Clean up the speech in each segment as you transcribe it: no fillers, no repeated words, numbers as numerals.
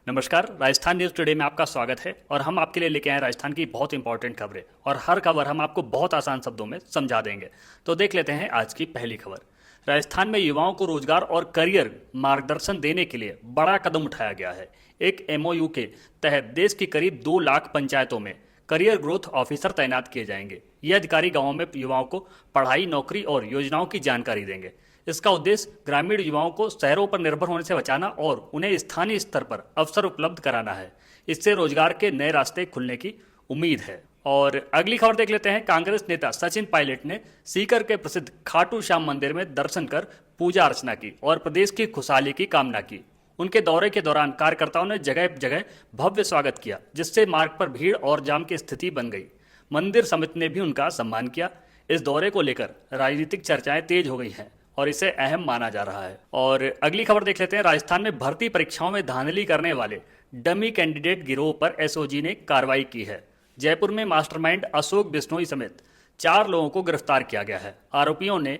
नमस्कार। Rajasthan news today में आपका स्वागत है और हम आपके लिए लेके आए राजस्थान की बहुत इंपॉर्टेंट खबरें और हर खबर हम आपको बहुत आसान शब्दों में समझा देंगे। तो देख लेते हैं आज की पहली खबर। राजस्थान में युवाओं को रोजगार और करियर मार्गदर्शन देने के लिए बड़ा कदम उठाया गया है। एक एमओयू के तहत देश की करीब 2 लाख पंचायतों में करियर ग्रोथ ऑफिसर तैनात किए जाएंगे। ये अधिकारी गांवों में युवाओं को पढ़ाई, नौकरी और योजनाओं की जानकारी देंगे। इसका उद्देश्य ग्रामीण युवाओं को शहरों पर निर्भर होने से बचाना और उन्हें स्थानीय स्तर पर अवसर उपलब्ध कराना है। इससे रोजगार के नए रास्ते खुलने की उम्मीद है। और अगली खबर देख लेते हैं। कांग्रेस नेता सचिन पायलट ने सीकर के प्रसिद्ध खाटू श्याम मंदिर में दर्शन कर पूजा अर्चना की और प्रदेश की खुशहाली की कामना की। उनके दौरे के दौरान कार्यकर्ताओं ने जगह जगह भव्य स्वागत किया, जिससे मार्ग पर भीड़ और जाम की स्थिति बन गई। मंदिर समिति ने भी उनका सम्मान किया। इस दौरे को लेकर राजनीतिक चर्चाएं तेज हो गई हैं और इसे अहम माना जा रहा है। और अगली खबर देख लेते हैं। राजस्थान में भर्ती परीक्षाओं में धांधली करने वाले डमी कैंडिडेट गिरोह पर एसओजी ने कार्रवाई की है। जयपुर में मास्टरमाइंड अशोक बिश्नोई समेत 4 लोगों को गिरफ्तार किया गया है। आरोपियों ने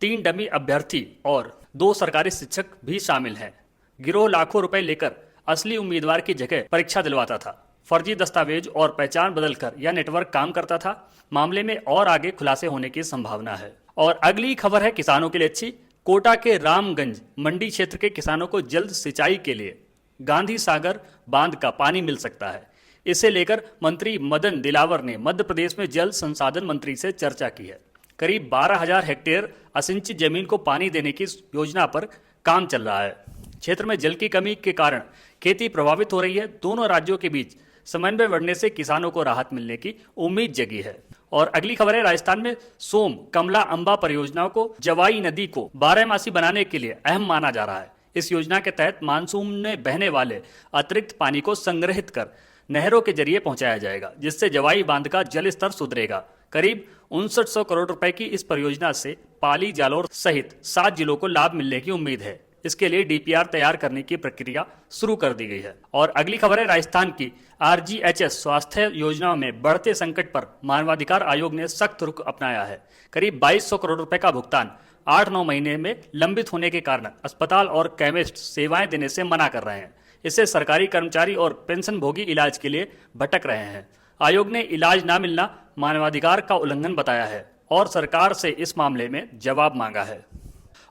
3 डमी अभ्यर्थी और 2 सरकारी शिक्षक भी शामिल हैं। गिरोह लाखों रुपए लेकर असली उम्मीदवार की जगह परीक्षा दिलवाता था। फर्जी दस्तावेज और पहचान बदलकर यह नेटवर्क काम करता था। मामले में और आगे खुलासे होने की संभावना है। और अगली खबर है किसानों के लिए अच्छी। कोटा के रामगंज मंडी क्षेत्र के किसानों को जल्द सिंचाई के लिए गांधी सागर बांध का पानी मिल सकता है। इसे लेकर मंत्री मदन दिलावर ने मध्य प्रदेश में जल संसाधन मंत्री से चर्चा की है। करीब 12,000 हेक्टेयर असिंचित जमीन को पानी देने की योजना पर काम चल रहा है। क्षेत्र में जल की कमी के कारण खेती प्रभावित हो रही है। दोनों राज्यों के बीच समन्वय बढ़ने से किसानों को राहत मिलने की उम्मीद जगी है। और अगली खबर है। राजस्थान में सोम कमला अंबा परियोजनाओं को जवाई नदी को 12मासी बनाने के लिए अहम माना जा रहा है। इस योजना के तहत मानसून में बहने वाले अतिरिक्त पानी को संग्रहित कर नहरों के जरिए पहुंचाया जाएगा, जिससे जवाई बांध का जल स्तर सुधरेगा। करीब 5900 करोड़ रुपए की इस परियोजना से पाली, जालौर सहित 7 जिलों को लाभ मिलने की उम्मीद है। इसके लिए डीपीआर तैयार करने की प्रक्रिया शुरू कर दी गई है। और अगली खबर है। राजस्थान की आरजीएचएस स्वास्थ्य योजनाओं में बढ़ते संकट पर मानवाधिकार आयोग ने सख्त रुख अपनाया है। करीब 2200 करोड़ रुपए का भुगतान 8-9 महीने में लंबित होने के कारण अस्पताल और केमिस्ट सेवाएं देने से मना कर रहे हैं। इससे सरकारी कर्मचारी और पेंशनभोगी इलाज के लिए भटक रहे हैं। आयोग ने इलाज न मिलना मानवाधिकार का उल्लंघन बताया है और सरकार से इस मामले में जवाब मांगा है।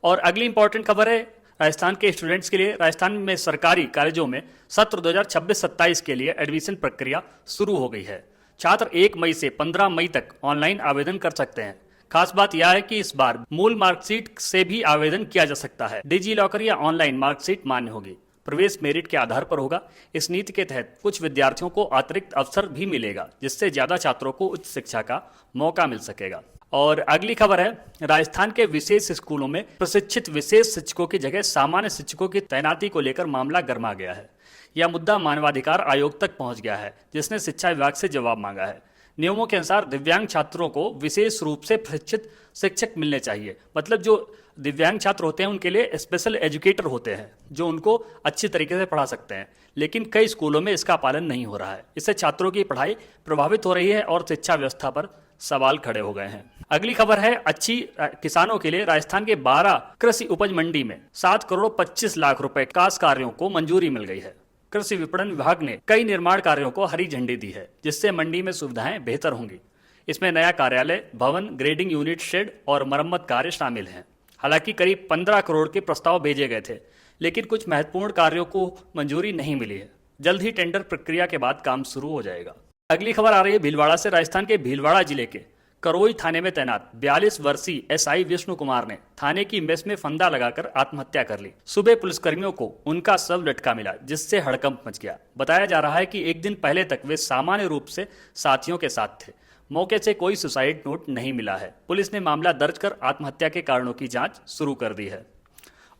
और अगली इंपॉर्टेंट खबर है राजस्थान के स्टूडेंट्स के लिए। राजस्थान में सरकारी कॉलेजों में सत्र 2026-27 के लिए एडमिशन प्रक्रिया शुरू हो गई है। छात्र 1 मई से 15 मई तक ऑनलाइन आवेदन कर सकते हैं। खास बात यह है कि इस बार मूल मार्कशीट से भी आवेदन किया जा सकता है। डिजी लॉकर या ऑनलाइन मार्कशीट मान्य होगी। प्रवेश मेरिट के आधार पर होगा। इस नीति के तहत कुछ विद्यार्थियों को अतिरिक्त अवसर भी मिलेगा, जिससे ज्यादा छात्रों को उच्च शिक्षा का मौका मिल सकेगा। और अगली खबर है। राजस्थान के विशेष स्कूलों में प्रशिक्षित विशेष शिक्षकों की जगह सामान्य शिक्षकों की तैनाती को लेकर मामला गर्मा गया है। यह मुद्दा मानवाधिकार आयोग तक पहुंच गया है, जिसने शिक्षा विभाग से जवाब मांगा है। नियमों के अनुसार दिव्यांग छात्रों को विशेष रूप से प्रशिक्षित शिक्षक मिलने चाहिए। मतलब जो दिव्यांग छात्र होते हैं उनके लिए स्पेशल एजुकेटर होते हैं, जो उनको अच्छी तरीके से पढ़ा सकते हैं। लेकिन कई स्कूलों में इसका पालन नहीं हो रहा है। इससे छात्रों की पढ़ाई प्रभावित हो रही है और शिक्षा व्यवस्था पर सवाल खड़े हो गए हैं। अगली खबर है अच्छी किसानों के लिए। राजस्थान के 12 कृषि उपज मंडी में 7 करोड़ 25 लाख रुपए विकास कार्यों को मंजूरी मिल गई है। कृषि विपणन विभाग ने कई निर्माण कार्यों को हरी झंडी दी है, जिससे मंडी में सुविधाएं बेहतर होंगी। इसमें नया कार्यालय भवन, ग्रेडिंग यूनिट, शेड और मरम्मत कार्य शामिल हैं। हालांकि करीब 15 करोड़ के प्रस्ताव भेजे गए थे, लेकिन कुछ महत्वपूर्ण कार्यों को मंजूरी नहीं मिली है। जल्द ही टेंडर प्रक्रिया के बाद काम शुरू हो जाएगा। अगली खबर आ रही है भीलवाड़ा से। राजस्थान के भीलवाड़ा जिले के करोई थाने में तैनात 42 वर्षीय एसआई विष्णु कुमार ने थाने की मेस में फंदा लगाकर आत्महत्या कर ली। सुबह पुलिसकर्मियों को उनका शव लटका मिला, जिससे हड़कंप मच गया। बताया जा रहा है कि एक दिन पहले तक वे सामान्य रूप से साथियों के साथ थे। मौके से कोई सुसाइड नोट नहीं मिला है। पुलिस ने मामला दर्ज कर आत्महत्या के कारणों की जांच शुरू कर दी है।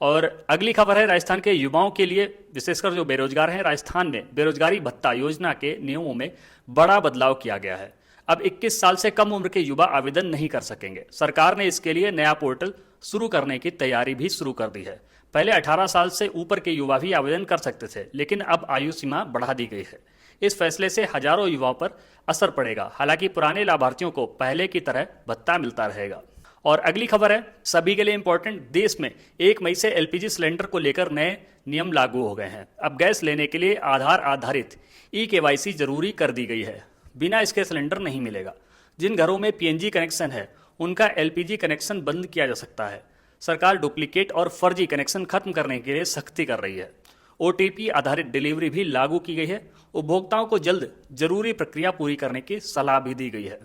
और अगली खबर है राजस्थान के युवाओं के लिए, विशेषकर जो बेरोजगार हैं। राजस्थान में बेरोजगारी भत्ता योजना के नियमों में बड़ा बदलाव किया गया है। अब 21 साल से कम उम्र के युवा आवेदन नहीं कर सकेंगे। सरकार ने इसके लिए नया पोर्टल शुरू करने की तैयारी भी शुरू कर दी है। पहले 18 साल से ऊपर के युवा भी आवेदन कर सकते थे, लेकिन अब आयु सीमा बढ़ा दी गई है। इस फैसले से हजारों युवाओं पर असर पड़ेगा। हालांकि पुराने लाभार्थियों को पहले की तरह भत्ता मिलता रहेगा। और अगली खबर है सभी के लिए इंपॉर्टेंट, देश में 1 मई से एलपीजी सिलेंडर को लेकर नए नियम लागू हो गए हैं। अब गैस लेने के लिए आधार आधारित ई-केवाईसी जरूरी कर दी गई है। बिना इसके सिलेंडर नहीं मिलेगा। जिन घरों में पीएनजी कनेक्शन है उनका एलपीजी कनेक्शन बंद किया जा सकता है। सरकार डुप्लीकेट और फर्जी कनेक्शन खत्म करने के लिए सख्ती कर रही है। ओटीपी आधारित डिलीवरी भी लागू की गई है। उपभोक्ताओं को जल्द जरूरी प्रक्रिया पूरी करने की सलाह भी दी गई है।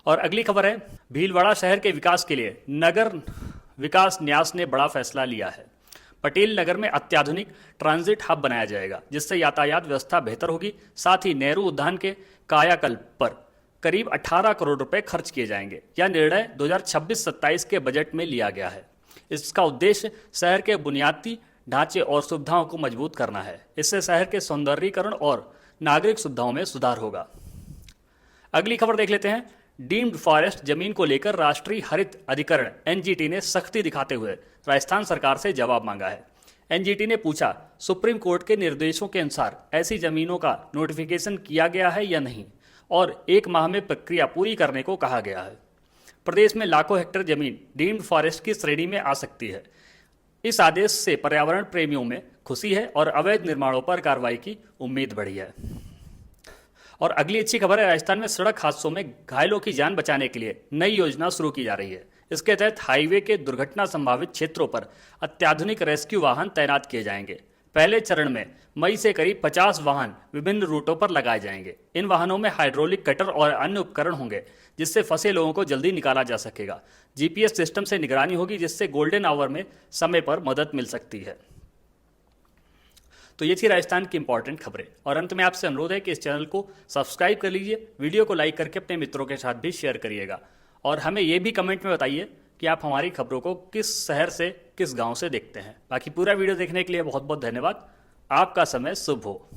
और अगली खबर है भीलवाड़ा शहर के विकास के लिए नगर विकास न्यास ने बड़ा फैसला लिया है। पटेल नगर में अत्याधुनिक ट्रांजिट हब बनाया जाएगा, जिससे यातायात व्यवस्था बेहतर होगी। साथ ही नेहरू उद्यान के कायाकल्प पर करीब 18 करोड़ रुपए खर्च किए जाएंगे। यह निर्णय 2026-27 के बजट में लिया गया है। इसका उद्देश्य शहर के बुनियादी ढांचे और सुविधाओं को मजबूत करना है। इससे शहर के सौंदर्यीकरण और नागरिक सुविधाओं में सुधार होगा। अगली खबर देख लेते हैं। डीम्ड फॉरेस्ट जमीन को लेकर राष्ट्रीय हरित अधिकरण एनजीटी ने सख्ती दिखाते हुए राजस्थान सरकार से जवाब मांगा है। एनजीटी ने पूछा, सुप्रीम कोर्ट के निर्देशों के अनुसार ऐसी जमीनों का नोटिफिकेशन किया गया है या नहीं, और 1 माह में प्रक्रिया पूरी करने को कहा गया है। प्रदेश में लाखों हेक्टेयर जमीन डीम्ड फॉरेस्ट की श्रेणी में आ सकती है। इस आदेश से पर्यावरण प्रेमियों में खुशी है और अवैध निर्माणों पर कार्रवाई की उम्मीद बढ़ी है। और अगली अच्छी खबर है, राजस्थान में सड़क हादसों में घायलों की जान बचाने के लिए नई योजना शुरू की जा रही है। इसके तहत हाईवे के दुर्घटना संभावित क्षेत्रों पर अत्याधुनिक रेस्क्यू वाहन तैनात किए जाएंगे। पहले चरण में मई से करीब 50 वाहन विभिन्न रूटों पर लगाए जाएंगे। इन वाहनों में हाइड्रोलिक कटर और अन्य उपकरण होंगे, जिससे फंसे लोगों को जल्दी निकाला जा सकेगा। जीपीएस सिस्टम से निगरानी होगी, जिससे गोल्डन आवर में समय पर मदद मिल सकती है। तो ये थी राजस्थान की इंपॉर्टेंट खबरें। और अंत में आपसे अनुरोध है कि इस चैनल को सब्सक्राइब कर लीजिए, वीडियो को लाइक करके अपने मित्रों के साथ भी शेयर करिएगा। और हमें ये भी कमेंट में बताइए कि आप हमारी खबरों को किस शहर से, किस गांव से देखते हैं। बाकी पूरा वीडियो देखने के लिए बहुत बहुत धन्यवाद। आपका समय शुभ हो।